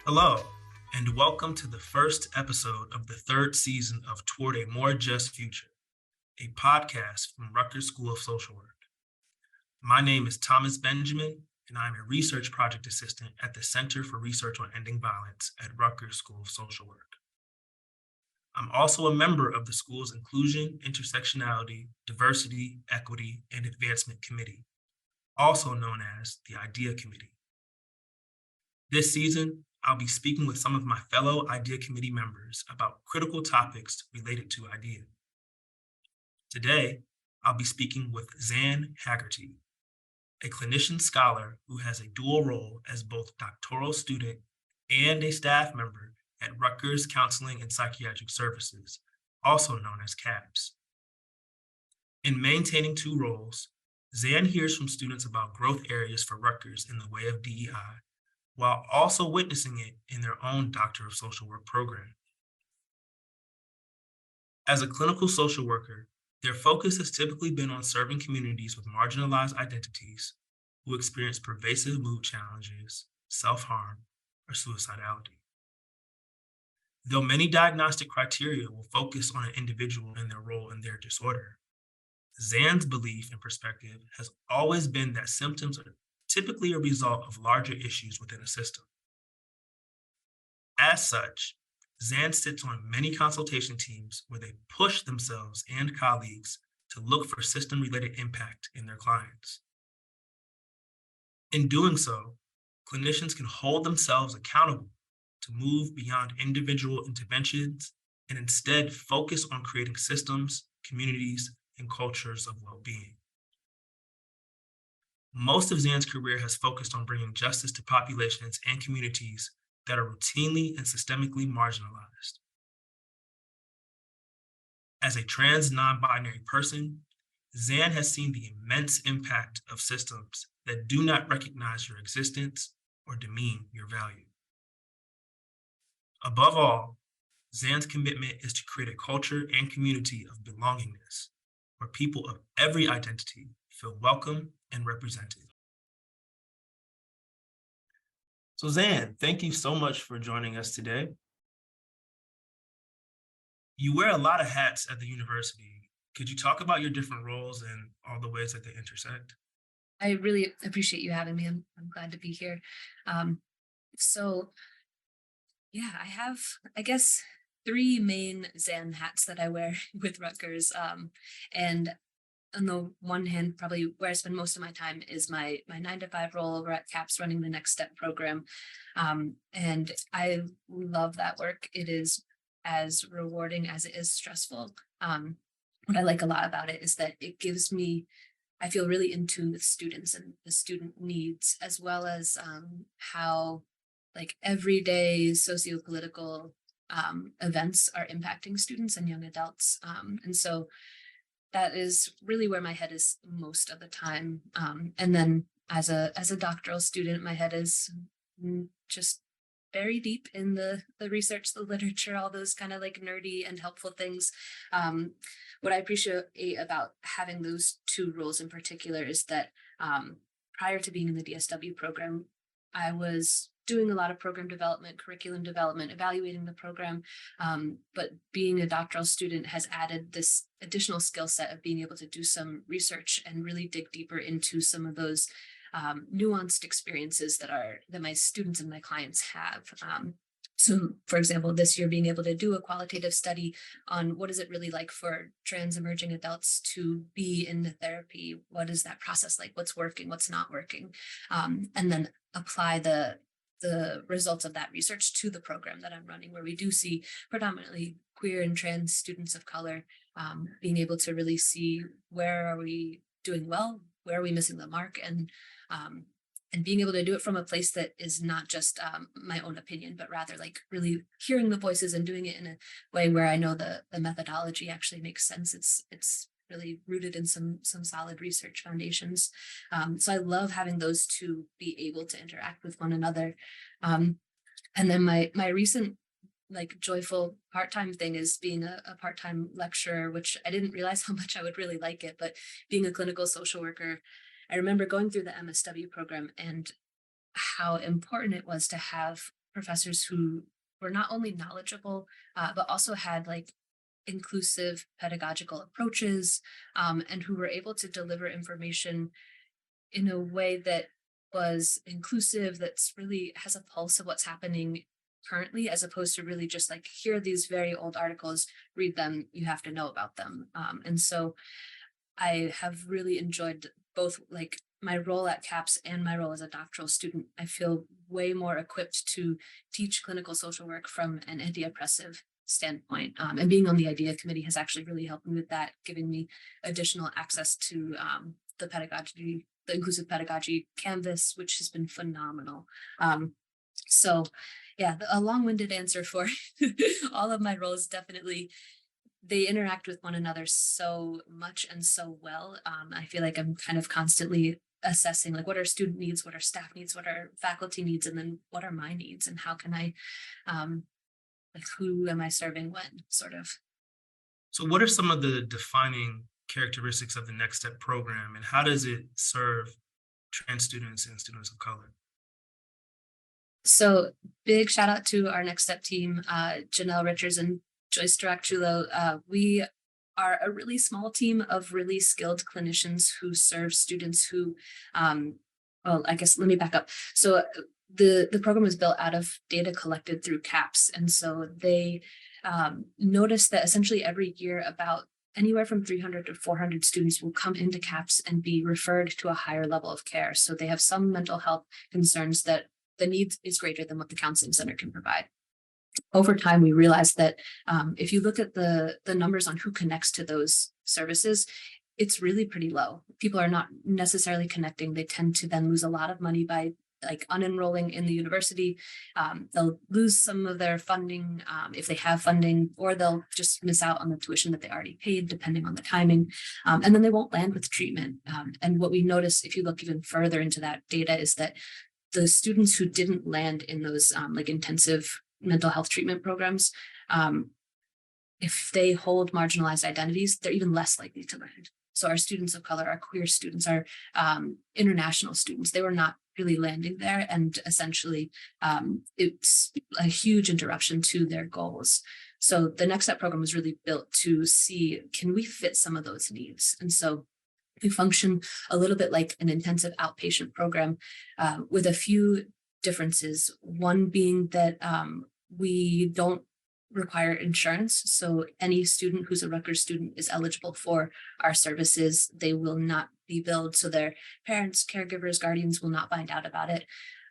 Hello, and welcome to the first episode of the third season of Toward a More Just Future, a podcast from Rutgers School of Social Work. My name is Thomas Benjamin, and I'm a research project assistant at the Center for Research on Ending Violence at Rutgers School of Social Work. I'm also a member of the school's Inclusion, Intersectionality, Diversity, Equity, and Advancement Committee, also known as the IIDEA Committee. This season, I'll be speaking with some of my fellow IDEA committee members about critical topics related to IDEA. Today, I'll be speaking with Zan Haggerty, a clinician scholar who has a dual role as both doctoral student and a staff member at Rutgers Counseling and Psychiatric Services, also known as CAPS. In maintaining two roles, Zan hears from students about growth areas for Rutgers in the way of DEI, while also witnessing it in their own Doctor of Social Work program. As a clinical social worker, their focus has typically been on serving communities with marginalized identities who experience pervasive mood challenges, self-harm, or suicidality. Though many diagnostic criteria will focus on an individual and their role in their disorder, Zan's belief and perspective has always been that symptoms are typically a result of larger issues within a system. As such, Zan sits on many consultation teams where they push themselves and colleagues to look for system-related impact in their clients. In doing so, clinicians can hold themselves accountable to move beyond individual interventions and instead focus on creating systems, communities, and cultures of well-being. Most of Zan's career has focused on bringing justice to populations and communities that are routinely and systemically marginalized. As a trans non-binary person, Zan has seen the immense impact of systems that do not recognize your existence or demean your value. Above all, Zan's commitment is to create a culture and community of belongingness, where people of every identity feel welcome and represented. So Zan, thank you so much for joining us today. You wear a lot of hats at the university. Could you talk about your different roles and all the ways that they intersect? I really appreciate you having me. I'm glad to be here. Um, so yeah, I have, I guess, three main Zan hats that I wear with Rutgers. And on the one hand, probably where I spend most of my time is my 9 to 5 role over at CAPS running the Next Step program. And I love that work. It is as rewarding as it is stressful. What I like a lot about it is that it gives me I feel really in tune with students and the student needs, as well as how like everyday sociopolitical events are impacting students and young adults. And so that is really where my head is most of the time. And then as a doctoral student, my head is just very deep in the research, the literature, all those kind of like nerdy and helpful things. What I appreciate about having those two roles in particular is that prior to being in the DSW program, I was doing a lot of program development, curriculum development, evaluating the program. But being a doctoral student has added this additional skill set of being able to do some research and really dig deeper into some of those nuanced experiences that my students and my clients have. So, for example, this year being able to do a qualitative study on what is it really like for trans emerging adults to be in the therapy? What is that process like? What's working? What's not working? And then apply the results of that research to the program that I'm running, where we do see predominantly queer and trans students of color, being able to really see where are we doing well, where are we missing the mark, um, and being able to do it from a place that is not just my own opinion, but rather like really hearing the voices and doing it in a way where I know the methodology actually makes sense. It's really rooted in some solid research foundations. So I love having those two be able to interact with one another. Um, and then my recent like joyful part-time thing is being a part-time lecturer, which I didn't realize how much I would really like it, but being a clinical social worker, I remember going through the MSW program and how important it was to have professors who were not only knowledgeable, but also had like inclusive pedagogical approaches, and who were able to deliver information in a way that was inclusive, that's really has a pulse of what's happening currently, as opposed to really just like, here are these very old articles, read them, you have to know about them. And so I have really enjoyed both like my role at CAPS and my role as a doctoral student. I feel way more equipped to teach clinical social work from an anti-oppressive standpoint. And being on the IDEA committee has actually really helped me with that, giving me additional access to the pedagogy, the inclusive pedagogy canvas, which has been phenomenal. So yeah, a long-winded answer for all of my roles. Definitely they interact with one another so much and so well. I feel like I'm kind of constantly assessing like, what are student needs, what are staff needs, what are faculty needs, and then what are my needs, and how can I like, who am I serving when, sort of. So what are some of the defining characteristics of the Next Step program, and how does it serve trans students and students of color? So big shout out to our Next Step team, Janelle Richards and Joyce Dirac-Chulo. We are a really small team of really skilled clinicians who serve students who, well, I guess let me back up. So the program was built out of data collected through CAPS. And so they noticed that essentially every year about anywhere from 300 to 400 students will come into CAPS and be referred to a higher level of care. So they have some mental health concerns that the need is greater than what the counseling center can provide. Over time, we realized that if you look at the numbers on who connects to those services, it's really pretty low. People are not necessarily connecting. They tend to then lose a lot of money by like unenrolling in the university. They'll lose some of their funding if they have funding, or they'll just miss out on the tuition that they already paid, depending on the timing. And then they won't land with treatment. And what we notice, if you look even further into that data, is that the students who didn't land in those like intensive mental health treatment programs, if they hold marginalized identities, they're even less likely to land. So our students of color, our queer students, our international students, they were not really landing there. And essentially, it's a huge interruption to their goals. So the Next Step program was really built to see, can we fit some of those needs? And so we function a little bit like an intensive outpatient program with a few differences. One being that we don't require insurance. So any student who's a Rutgers student is eligible for our services. They will not be billed. So their parents, caregivers, guardians will not find out about it.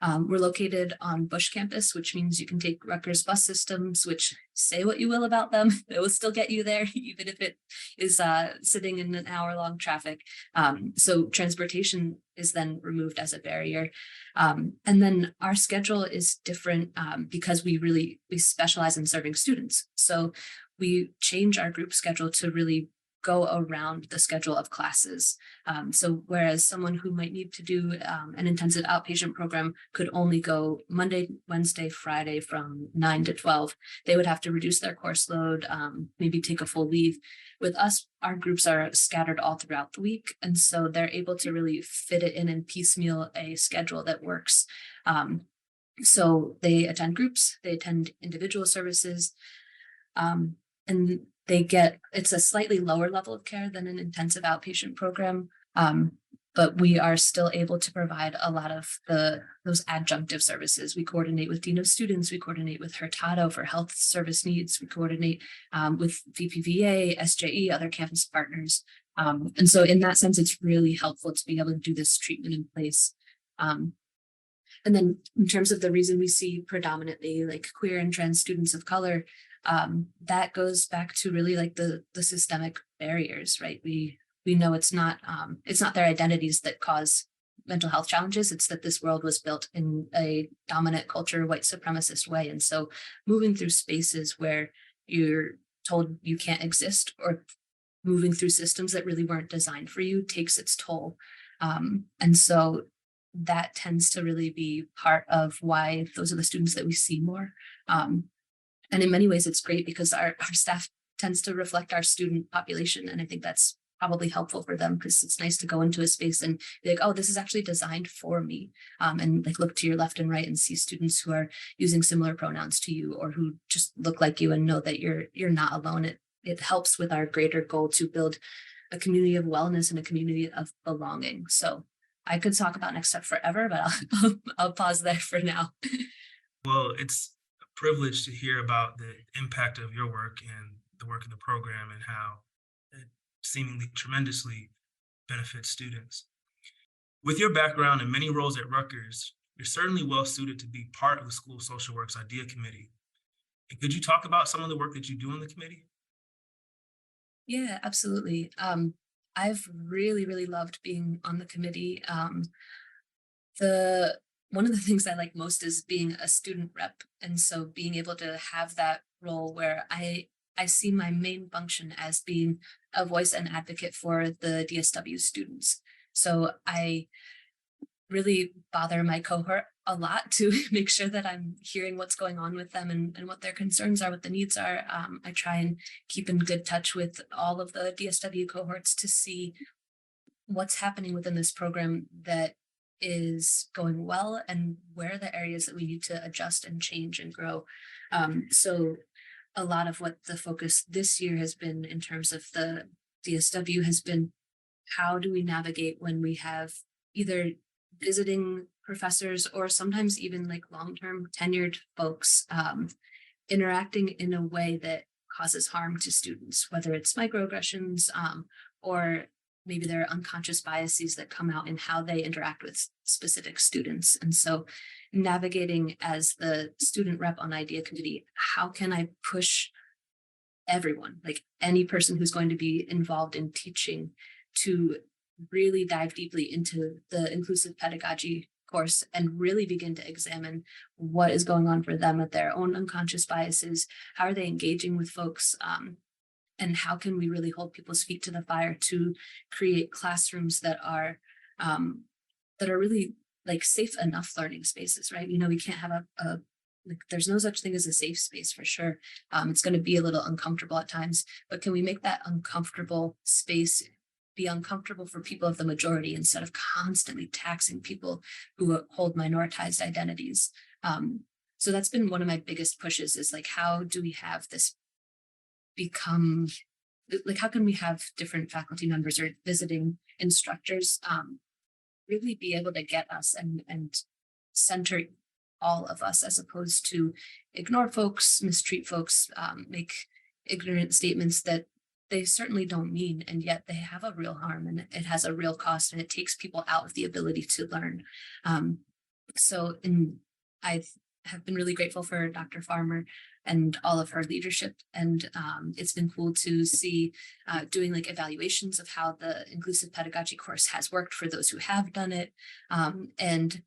We're located on Bush campus, which means you can take Rutgers bus systems, which, say what you will about them, it will still get you there, even if it is sitting in an hour-long traffic. So transportation is then removed as a barrier. And then our schedule is different because we specialize in serving students. So we change our group schedule to really go around the schedule of classes. So whereas someone who might need to do an intensive outpatient program could only go Monday, Wednesday, Friday from 9 to 12, they would have to reduce their course load, maybe take a full leave. With us, our groups are scattered all throughout the week. And so they're able to really fit it in and piecemeal a schedule that works. So they attend groups, they attend individual services, and it's a slightly lower level of care than an intensive outpatient program. But we are still able to provide a lot of those adjunctive services. We coordinate with Dean of Students, we coordinate with Hurtado for health service needs, we coordinate with VPVA, SJE, other campus partners. And so in that sense, it's really helpful to be able to do this treatment in place. And then in terms of the reason we see predominantly like queer and trans students of color, that goes back to really like the systemic barriers, right? We know it's not their identities that cause mental health challenges. It's that this world was built in a dominant culture, white supremacist way. And so moving through spaces where you're told you can't exist, or moving through systems that really weren't designed for you, takes its toll. And so that tends to really be part of why those are the students that we see more. And in many ways, it's great because our staff tends to reflect our student population. And I think that's probably helpful for them, because it's nice to go into a space and be like, oh, this is actually designed for me. And like look to your left and right and see students who are using similar pronouns to you, or who just look like you, and know that you're not alone. It helps with our greater goal to build a community of wellness and a community of belonging. So I could talk about next step forever, but I'll pause there for now. Well, it's a privilege to hear about the impact of your work and the work of the program and how it seemingly tremendously benefits students. With your background and many roles at Rutgers, you're certainly well suited to be part of the School of Social Work's IDEA committee. And could you talk about some of the work that you do on the committee? Yeah, absolutely. I've really, really loved being on the committee. The One of the things I like most is being a student rep, and so being able to have that role where I see my main function as being a voice and advocate for the DSW students. So I really bother my cohort a lot to make sure that I'm hearing what's going on with them, and what their concerns are, what the needs are. I try and keep in good touch with all of the DSW cohorts to see what's happening within this program that is going well, and where are the areas that we need to adjust and change and grow. So a lot of what the focus this year has been in terms of the DSW has been, how do we navigate when we have either visiting professors, or sometimes even like long-term tenured folks, interacting in a way that causes harm to students, whether it's microaggressions, or maybe there are unconscious biases that come out in how they interact with specific students. And so navigating as the student rep on IDEA committee, how can I push everyone, like any person who's going to be involved in teaching, to really dive deeply into the inclusive pedagogy course and really begin to examine what is going on for them with their own unconscious biases. How are they engaging with folks? And how can we really hold people's feet to the fire to create classrooms that are really like safe enough learning spaces, right? We can't have a like, there's no such thing as a safe space for sure. It's going to be a little uncomfortable at times, but can we make that uncomfortable space be uncomfortable for people of the majority, instead of constantly taxing people who hold minoritized identities? So that's been one of my biggest pushes, is like, how do we have this become, like, how can we have different faculty members or visiting instructors really be able to get us and center all of us, as opposed to ignore folks, mistreat folks, make ignorant statements that they certainly don't mean, and yet they have a real harm, and it has a real cost, and it takes people out of the ability to learn. So I have been really grateful for Dr. Farmer and all of her leadership. And it's been cool to see doing like evaluations of how the inclusive pedagogy course has worked for those who have done it. And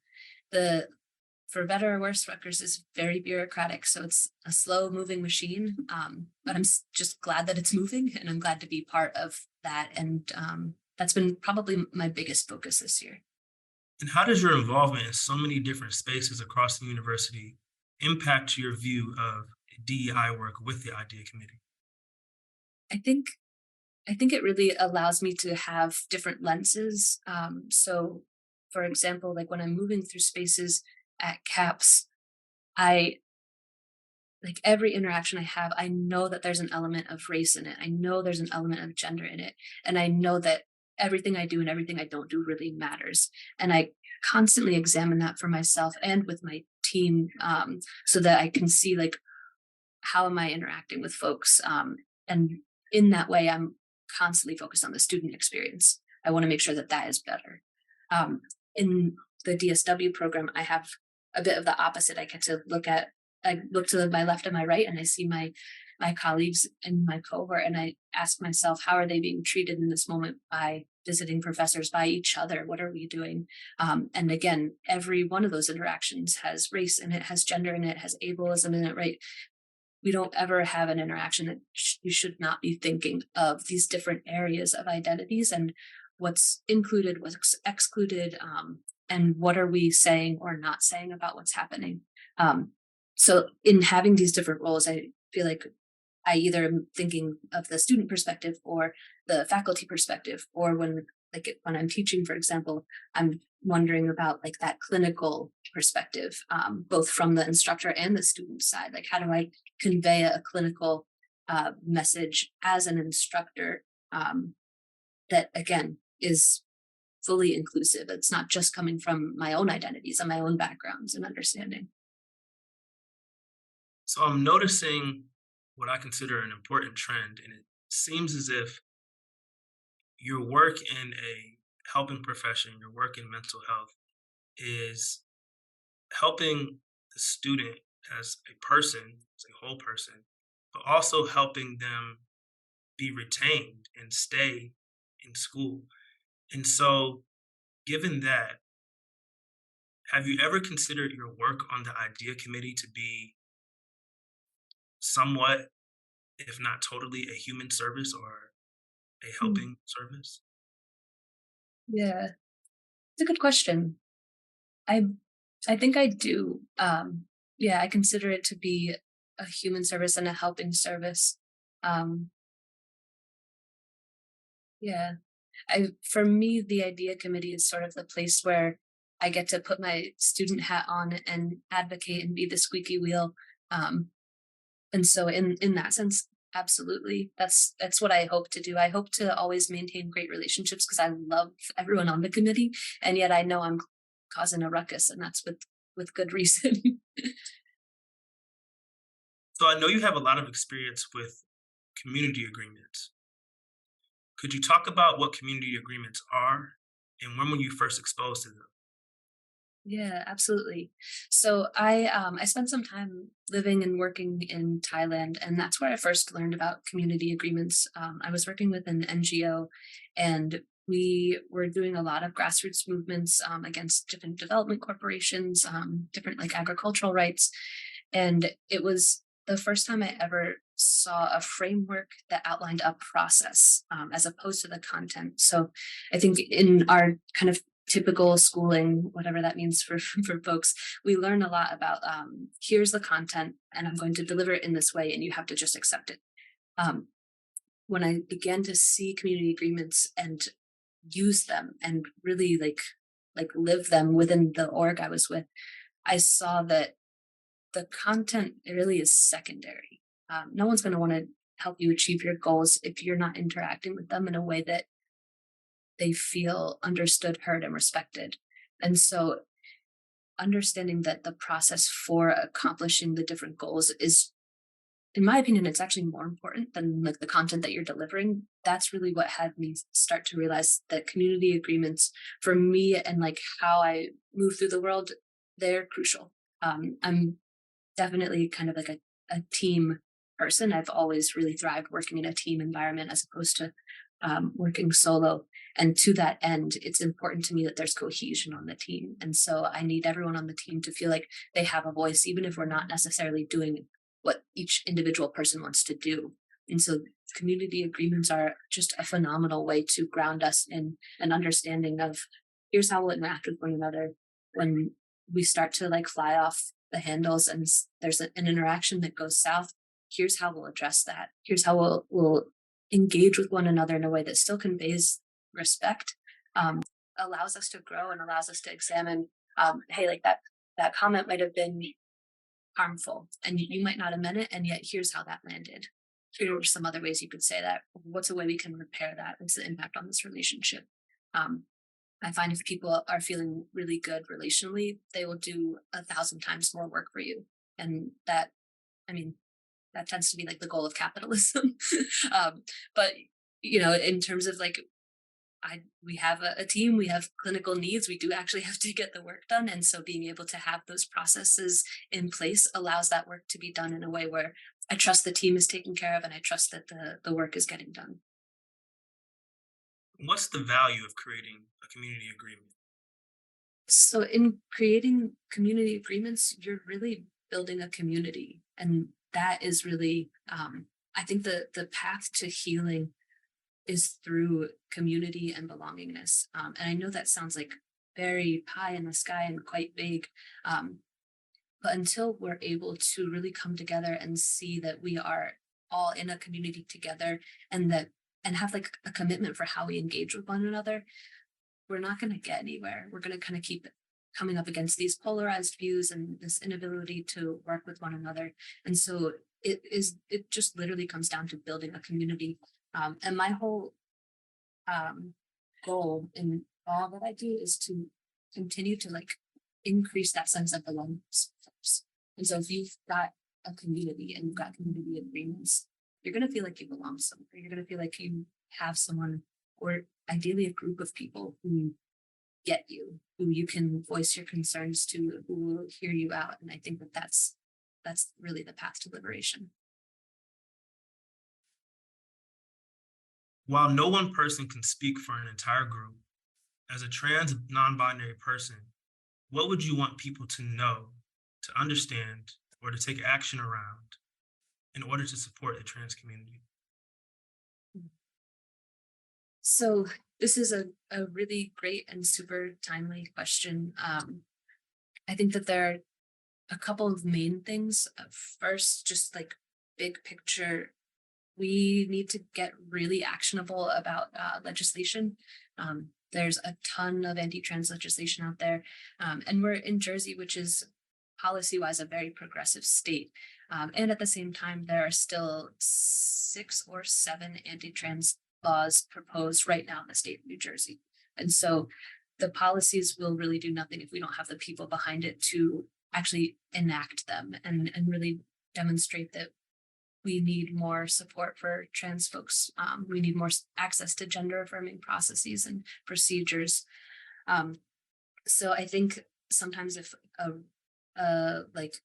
the for better or worse, Rutgers is very bureaucratic, so it's a slow moving machine. But I'm just glad that it's moving, and I'm glad to be part of that. And that's been probably my biggest focus this year. And how does your involvement in so many different spaces across the university impact your view of DEI work with the IDEA committee? I think I think it really allows me to have different lenses. So, for example, like when I'm moving through spaces at CAPS, I like every interaction I have, I know that there's an element of race in it. I know there's an element of gender in it. And I know that everything I do and everything I don't do really matters. And I constantly examine that for myself and with my team, so that I can see, like, how am I interacting with folks? And in that way, I'm constantly focused on the student experience. I want to make sure that that is better. In the DSW program, I have a bit of the opposite. I look to my left and my right, and I see my colleagues in my cohort, and I ask myself, how are they being treated in this moment by visiting professors, by each other? What are we doing? And again, every one of those interactions has race in it, has gender in it, has ableism in it, right? We don't ever have an interaction that you should not be thinking of these different areas of identities, and what's included, what's excluded, and what are we saying or not saying about what's happening. So in having these different roles, I feel like I either am thinking of the student perspective or the faculty perspective, or when I'm teaching, for example, I'm wondering about like that clinical perspective, both from the instructor and the student side. Like, how do I convey a clinical message as an instructor, that again is fully inclusive? It's not just coming from my own identities and my own backgrounds and understanding. So I'm noticing what I consider an important trend, and it seems as if your work in a helping profession, your work in mental health, is helping the student as a person, as a whole person, but also helping them be retained and stay in school. And so, given that, have you ever considered your work on the IDEA committee to be somewhat, if not totally, a human service or a Hmm. helping service? Yeah, it's a good question. I I think I do. Yeah, I consider it to be a human service and a helping service. Um, yeah, I for me, the idea committee is sort of the place where I get to put my student hat on and advocate and be the squeaky wheel. Um, and so, in that sense, absolutely, that's what I hope to do. I hope to always maintain great relationships because I love everyone on the committee, and yet I know I'm causing a ruckus, and that's with good reason. So, I know you have a lot of experience with community agreements. Could you talk about what community agreements are and when were you first exposed to them? Yeah, absolutely. So I spent some time living and working in Thailand, and that's where I first learned about community agreements. I was working with an NGO, and we were doing a lot of grassroots movements against different development corporations, different like agricultural rights, and it was the first time I ever saw a framework that outlined a process, as opposed to the content. So I think in our kind of typical schooling, whatever that means for for folks, we learn a lot about, here's the content, and I'm going to deliver it in this way, and you have to just accept it. Um, when I began to see community agreements and use them and really like live them within the org I was with, I saw that the content really is secondary. No one's going to want to help you achieve your goals if you're not interacting with them in a way that they feel understood, heard, and respected. And so, understanding that the process for accomplishing the different goals is, in my opinion, it's actually more important than like the content that you're delivering. That's really what had me start to realize that community agreements for me and like how I move through the world, they're crucial. I'm definitely kind of like a team person. I've always really thrived working in a team environment as opposed to working solo. And to that end, it's important to me that there's cohesion on the team. And so I need everyone on the team to feel like they have a voice, even if we're not necessarily doing what each individual person wants to do. And so community agreements are just a phenomenal way to ground us in an understanding of here's how we'll interact with one another when we start to like fly off the handles and there's an interaction that goes south. Here's how we'll address that. Here's how we'll engage with one another in a way that still conveys respect, um, allows us to grow and allows us to examine, hey, like that comment might have been harmful and you might not have meant it, and yet here's how that landed. Here are some other ways you could say that. What's a way we can repair that? What's the impact on this relationship? um, I find if people are feeling really good relationally, they will do 1,000 times more work for you. And that, I mean, that tends to be like the goal of capitalism. But in terms of like, we have a team, we have clinical needs, we do actually have to get the work done. And so being able to have those processes in place allows that work to be done in a way where I trust the team is taken care of and I trust that the work is getting done. What's the value of creating a community agreement? So in creating community agreements, you're really building a community. And that is really, I think the path to healing is through community and belongingness. And I know that sounds like very pie in the sky and quite vague. Um, but until we're able to really come together and see that we are all in a community together and that and have like a commitment for how we engage with one another, we're not going to get anywhere. We're going to kind of keep coming up against these polarized views and this inability to work with one another. And so it just literally comes down to building a community. And my whole goal in all that I do is to continue to like increase that sense of belongingness. And so if you've got a community and you've got community agreements, you're going to feel like you belong somewhere. You're going to feel like you have someone, or ideally a group of people who get you, who you can voice your concerns to, who will hear you out. And I think that that's really the path to liberation. While no one person can speak for an entire group, as a trans non-binary person, what would you want people to know, to understand, or to take action around in order to support the trans community? So this is a really great and super timely question. I think that there are a couple of main things. First, just like big picture, we need to get really actionable about legislation. There's a ton of anti-trans legislation out there. And we're in Jersey, which is policy-wise a very progressive state. And at the same time, there are still 6 or 7 anti-trans laws proposed right now in the state of New Jersey. And so the policies will really do nothing if we don't have the people behind it to actually enact them and really demonstrate that we need more support for trans folks. We need more access to gender affirming processes and procedures. So I think sometimes if a like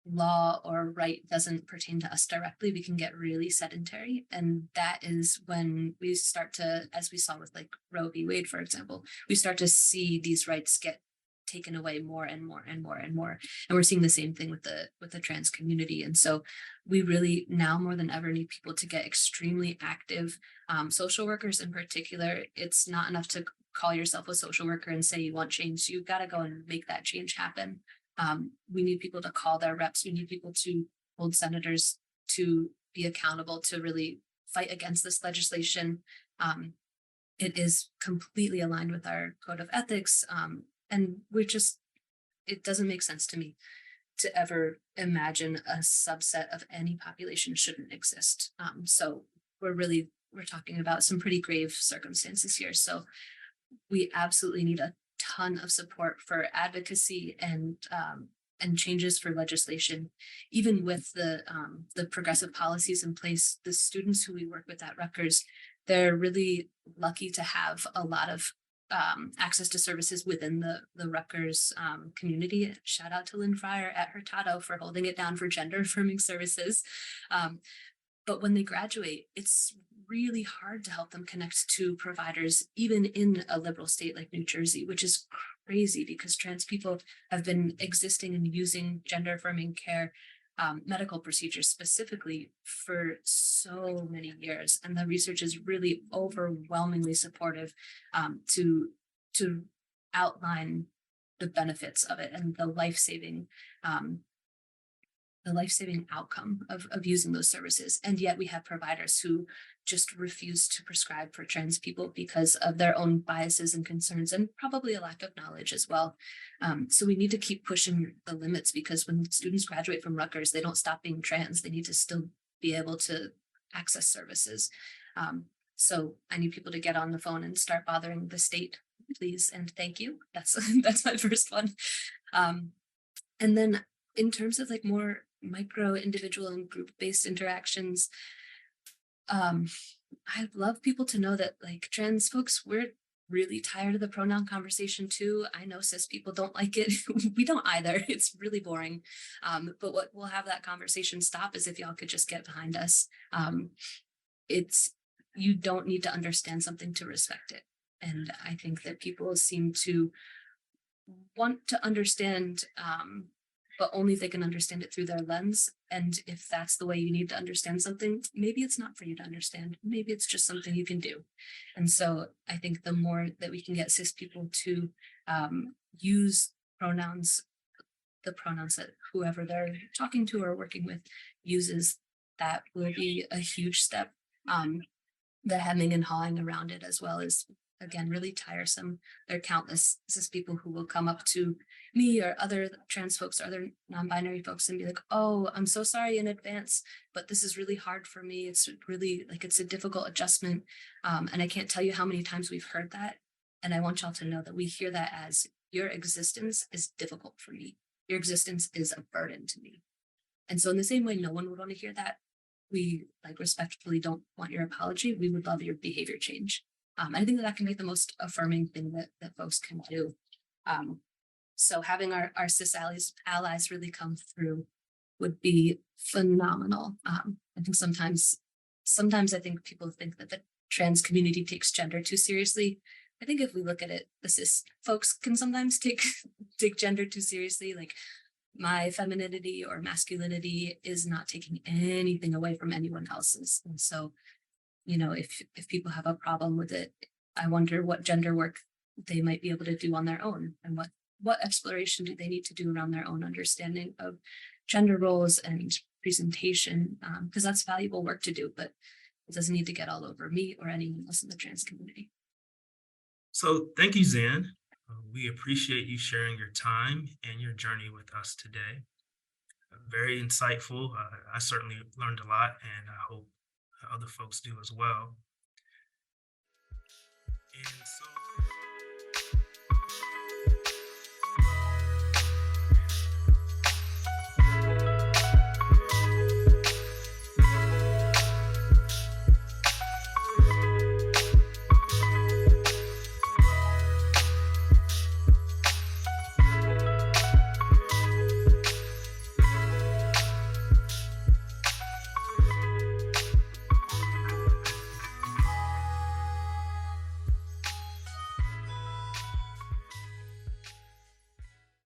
law or right doesn't pertain to us directly, we can get really sedentary. And that is when we start to, as we saw with like Roe v. Wade, for example, we start to see these rights get taken away more and more and more and more. And we're seeing the same thing with the trans community. And so we really now more than ever need people to get extremely active. Social workers in particular, it's not enough to call yourself a social worker and say you want change. You've got to go and make that change happen. We need people to call their reps. We need people to hold senators to be accountable, to really fight against this legislation. It is completely aligned with our code of ethics. And it doesn't make sense to me to ever imagine a subset of any population shouldn't exist. So we're talking about some pretty grave circumstances here. So we absolutely need a ton of support for advocacy and changes for legislation. Even with the progressive policies in place, the students who we work with at Rutgers, they're really lucky to have a lot of access to services within the Rutgers community. Shout out to Lynn Fryer at Hurtado for holding it down for gender affirming services. But when they graduate, it's really hard to help them connect to providers, even in a liberal state like New Jersey, which is crazy because trans people have been existing and using gender affirming care, medical procedures specifically, for so many years. And the research is really overwhelmingly supportive to outline the benefits of it and the life-saving outcome of using those services. And yet we have providers who just refuse to prescribe for trans people because of their own biases and concerns, and probably a lack of knowledge as well. So we need to keep pushing the limits, because when students graduate from Rutgers, they don't stop being trans. They need to still be able to access services. So I need people to get on the phone and start bothering the state, please, and thank you. That's my first one. And then in terms of like more micro individual and group-based interactions, I'd love people to know that like trans folks, we're really tired of the pronoun conversation too. I know cis people don't like it. We don't either. It's really boring. But what will have that conversation stop is if y'all could just get behind us. You don't need to understand something to respect it. And I think that people seem to want to understand, but only if they can understand it through their lens. And if that's the way you need to understand something, maybe it's not for you to understand. Maybe it's just something you can do. And so I think the more that we can get cis people to use pronouns, the pronouns that whoever they're talking to or working with uses, that will be a huge step. the hemming and hawing around it as well is, again, really tiresome. There are countless cis people who will come up to me or other trans folks or other non-binary folks and be like, oh, I'm so sorry in advance, but this is really hard for me. It's really like it's a difficult adjustment. And I can't tell you how many times we've heard that. And I want y'all to know that we hear that as your existence is difficult for me. Your existence is a burden to me. And so in the same way, no one would want to hear that. We like respectfully don't want your apology. We would love your behavior change. I think that that can be the most affirming thing that folks can do. Um, so having our cis allies really come through would be phenomenal. I think sometimes I think people think that the trans community takes gender too seriously. I think if we look at it, the cis folks can sometimes take take gender too seriously. Like my femininity or masculinity is not taking anything away from anyone else's. And so, if people have a problem with it, I wonder what gender work they might be able to do on their own, and what exploration do they need to do around their own understanding of gender roles and presentation, because that's valuable work to do, but it doesn't need to get all over me or anyone else in the trans community. So thank you, Zan. We appreciate you sharing your time and your journey with us today. Very insightful. I certainly learned a lot, and I hope other folks do as well. And so